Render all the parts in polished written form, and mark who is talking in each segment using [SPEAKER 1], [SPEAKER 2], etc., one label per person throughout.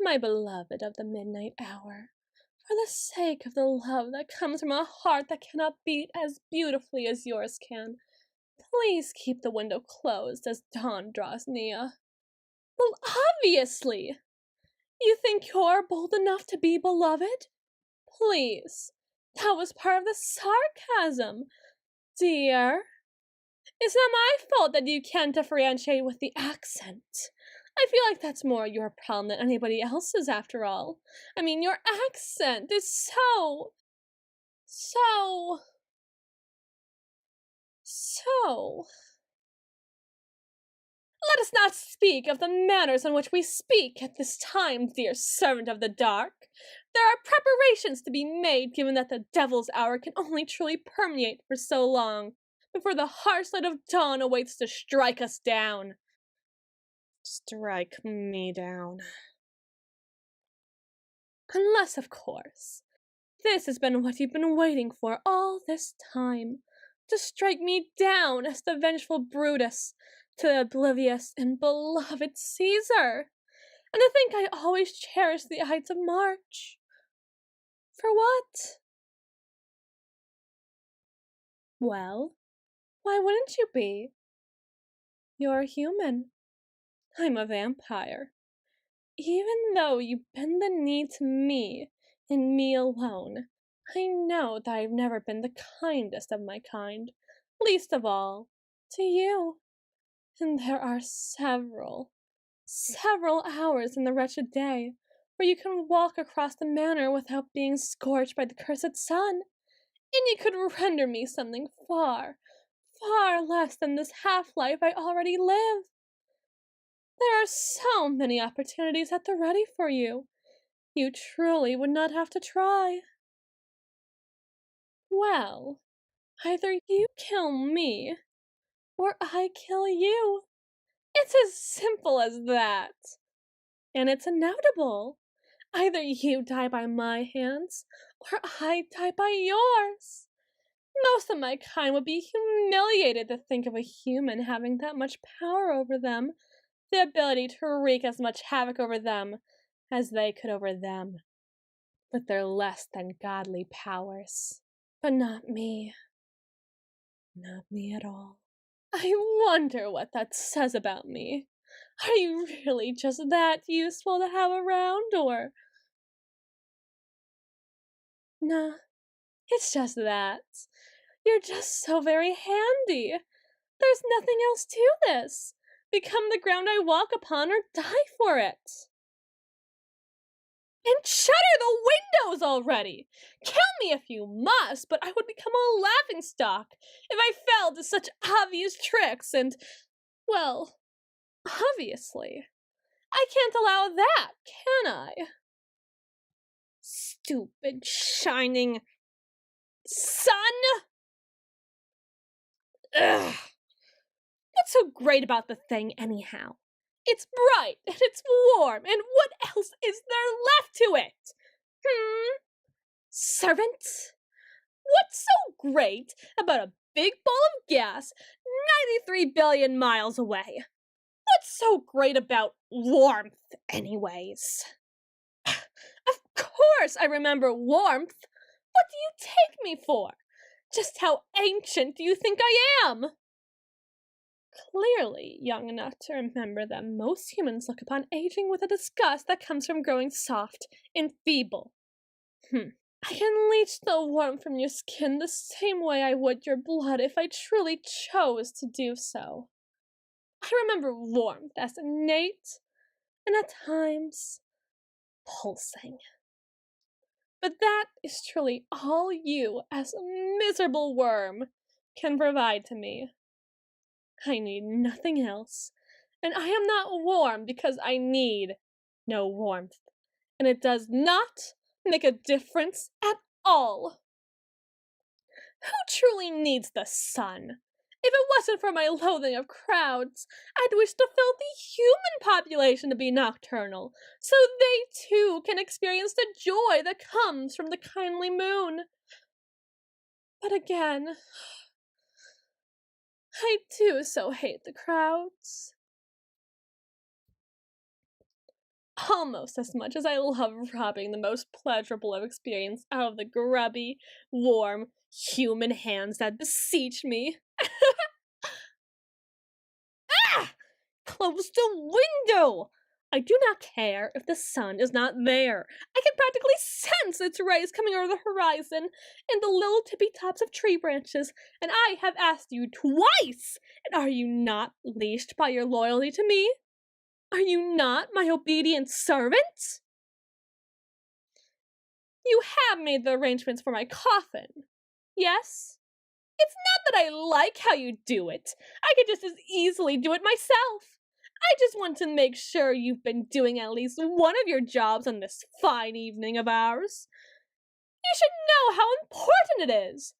[SPEAKER 1] my beloved of the midnight hour, for the sake of the love that comes from a heart that cannot beat as beautifully as yours can, please keep the window closed as dawn draws near. Well, obviously! You think you're bold enough to be beloved? Please, that was part of the sarcasm, dear. It's not my fault that you can't differentiate with the accent. I feel like that's more your problem than anybody else's, after all. I mean, your accent is so... Let us not speak of the manners in which we speak at this time, dear servant of the dark. There are preparations to be made, given that the devil's hour can only truly permeate for so long, before the harsh light of dawn awaits to strike us down. Strike me down. Unless, of course, this has been what you've been waiting for all this time, to strike me down as the vengeful Brutus to the oblivious and beloved Caesar, and to think I always cherished the Ides of March. For what? Well, why wouldn't you be? You're human. I'm a vampire. Even though you bend the knee to me, and me alone, I know that I've never been the kindest of my kind, least of all to you. And there are several hours in the wretched day where you can walk across the manor without being scorched by the cursed sun, and you could render me something far less than this half-life I already live. There are so many opportunities at the ready for you. You truly would not have to try. Well, either you kill me, or I kill you. It's as simple as that. And it's inevitable. Either you die by my hands, or I die by yours. Most of my kind would be humiliated to think of a human having that much power over them, the ability to wreak as much havoc over them as they could over them, with their less than godly powers. But not me. Not me at all. I wonder what that says about me. Are you really just that useful to have around, or... Nah, it's just that. You're just so very handy. There's nothing else to this. Become the ground I walk upon, or die for it. And shutter the windows already! Kill me if you must, but I would become a laughingstock if I fell to such obvious tricks, and, well, obviously, I can't allow that, can I? Stupid, shining sun! Ugh! What's so great about the thing, anyhow? It's bright, and it's warm, and what else is there left to it? Servant? What's so great about a big ball of gas 93 billion miles away? What's so great about warmth, anyways? Of course I remember warmth. What do you take me for? Just how ancient do you think I am? Clearly young enough to remember that most humans look upon aging with a disgust that comes from growing soft and feeble. I can leach the warmth from your skin the same way I would your blood if I truly chose to do so. I remember warmth as innate, and at times, pulsing. But that is truly all you, as a miserable worm, can provide to me. I need nothing else, and I am not warm because I need no warmth, and it does not make a difference at all. Who truly needs the sun? If it wasn't for my loathing of crowds, I'd wish to fill the human population to be nocturnal, so they too can experience the joy that comes from the kindly moon. But again, I do so hate the crowds. almost as much as I love robbing the most pleasurable of experience out of the grubby, warm, human hands that beseech me. Ah! Close the window! I do not care if the sun is not there. I can practically sense its rays coming over the horizon and the little tippy tops of tree branches, and I have asked you twice, and are you not leashed by your loyalty to me? Are you not my obedient servant? You have made the arrangements for my coffin, yes? It's not that I like how you do it. I could just as easily do it myself. I just want to make sure you've been doing at least one of your jobs on this fine evening of ours. You should know how important it is.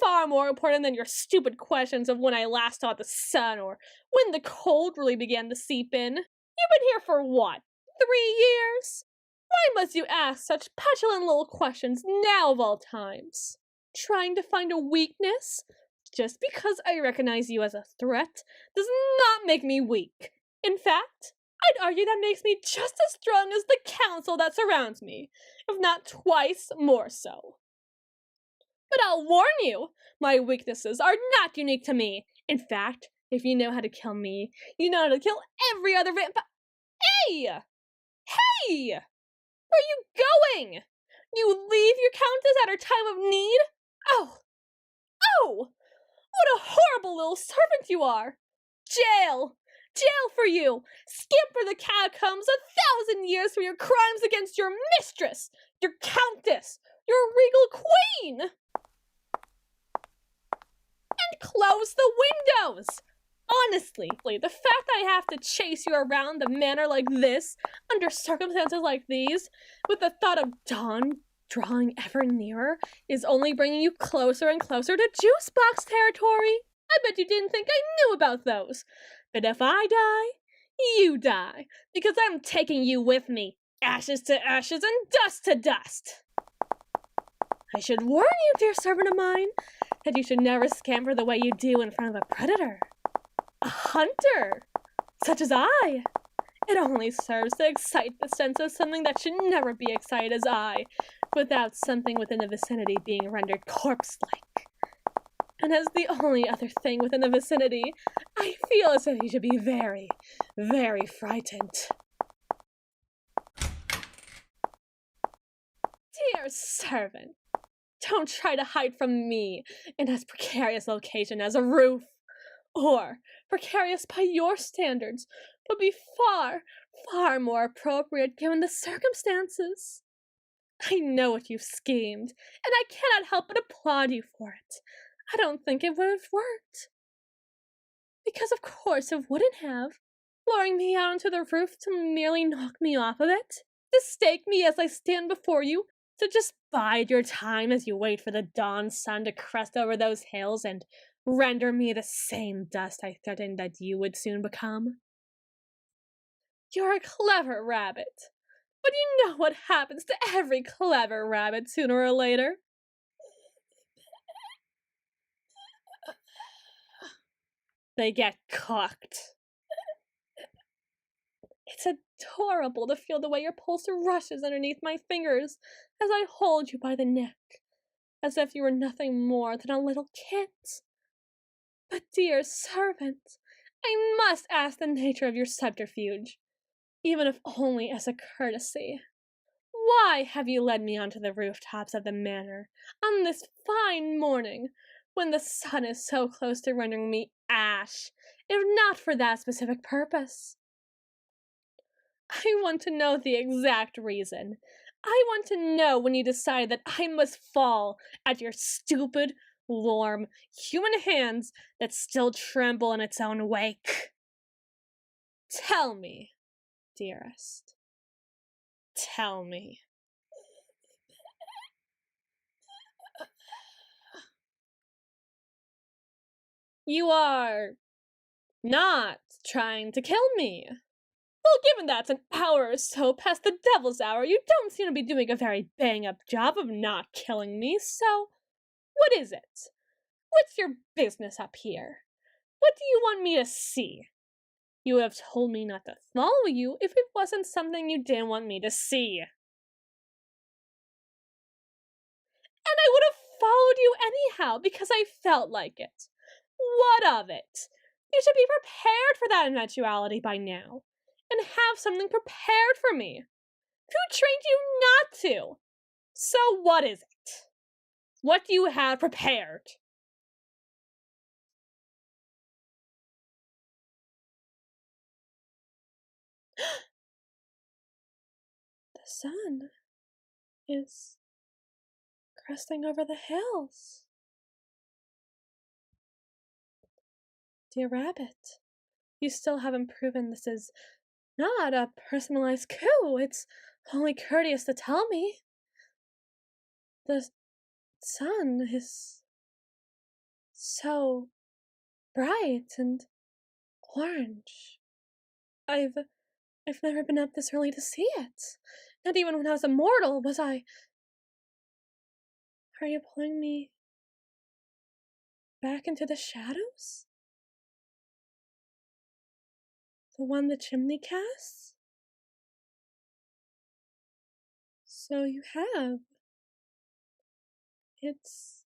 [SPEAKER 1] Far more important than your stupid questions of when I last saw the sun or when the cold really began to seep in. You've been here for what, 3 years? Why must you ask such petulant little questions now of all times? Trying to find a weakness? Just because I recognize you as a threat does not make me weak. In fact, I'd argue that makes me just as strong as the council that surrounds me, if not twice more so. But I'll warn you, my weaknesses are not unique to me. In fact, if you know how to kill me, you know how to kill every other vampire. Hey! Hey! Where are you going? You leave your countess at her time of need? Oh! Oh! What a horrible little servant you are! Jail! Jail for you! Skip for the catacombs 1,000 years for your crimes against your mistress, your countess, your regal queen! And close the windows! Honestly, the fact that I have to chase you around the manor like this, under circumstances like these, with the thought of dawn drawing ever nearer, is only bringing you closer and closer to juice box territory. I bet you didn't think I knew about those. But if I die, you die, because I'm taking you with me, ashes to ashes and dust to dust. I should warn you, dear servant of mine, that you should never scamper the way you do in front of a predator. A hunter, such as I. It only serves to excite the sense of something that should never be excited as I, without something within the vicinity being rendered corpse-like. And as the only other thing within the vicinity, I feel as if you should be very, very frightened. Dear servant, don't try to hide from me in as precarious location as a roof. Or, precarious by your standards, would be far, far more appropriate given the circumstances. I know what you've schemed, and I cannot help but applaud you for it. I don't think it would have worked. Because of course it wouldn't have. Luring me out onto the roof to merely knock me off of it. To stake me as I stand before you. To just bide your time as you wait for the dawn sun to crest over those hills and render me the same dust I threatened that you would soon become. You're a clever rabbit. But you know what happens to every clever rabbit sooner or later. They get cooked. It's adorable to feel the way your pulse rushes underneath my fingers as I hold you by the neck, as if you were nothing more than a little kit. But dear servant, I must ask the nature of your subterfuge, even if only as a courtesy. Why have you led me onto the rooftops of the manor on this fine morning, when the sun is so close to rendering me ash, if not for that specific purpose? I want to know the exact reason. I want to know when you decide that I must fall at your stupid, warm, human hands that still tremble in its own wake. Tell me, dearest. Tell me. You are not trying to kill me. Well, given that's an hour or so past the devil's hour, you don't seem to be doing a very bang-up job of not killing me, so what is it? What's your business up here? What do you want me to see? You would have told me not to follow you if it wasn't something you didn't want me to see. And I would have followed you anyhow because I felt like it. What of it? You should be prepared for that eventuality by now, and have something prepared for me. Who trained you not to? So what is it? What do you have prepared? The sun is cresting over the hills. Dear Rabbit, you still haven't proven this is not a personalized coup. It's only courteous to tell me. The sun is so bright and orange. I've never been up this early to see it. Not even when I was immortal, was I? Are you pulling me back into the shadows? The one the chimney casts? So you have. It's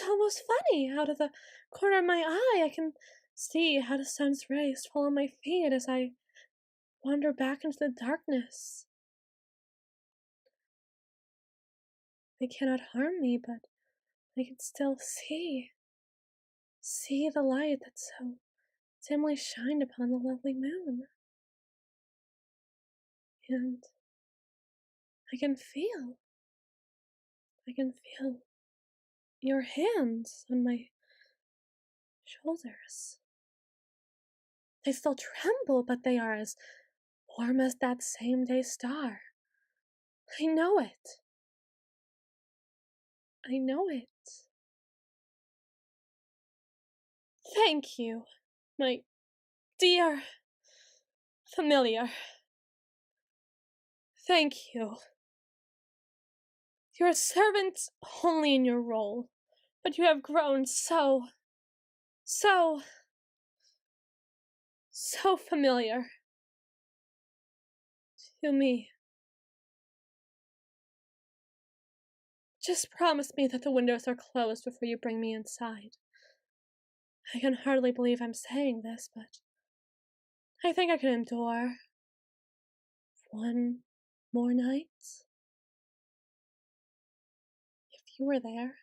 [SPEAKER 1] almost funny. Out of the corner of my eye, I can see how the sun's rays fall on my feet as I wander back into the darkness. They cannot harm me, but I can still see the light that so dimly shined upon the lovely moon. And I can feel your hands on my shoulders. They still tremble, but they are as warm as that same day star. I know it. I know it. Thank you, my dear familiar. Thank you. You're a servant only in your role, but you have grown so familiar to me. Just promise me that the windows are closed before you bring me inside. I can hardly believe I'm saying this, but I think I can endure one more night. If you were there.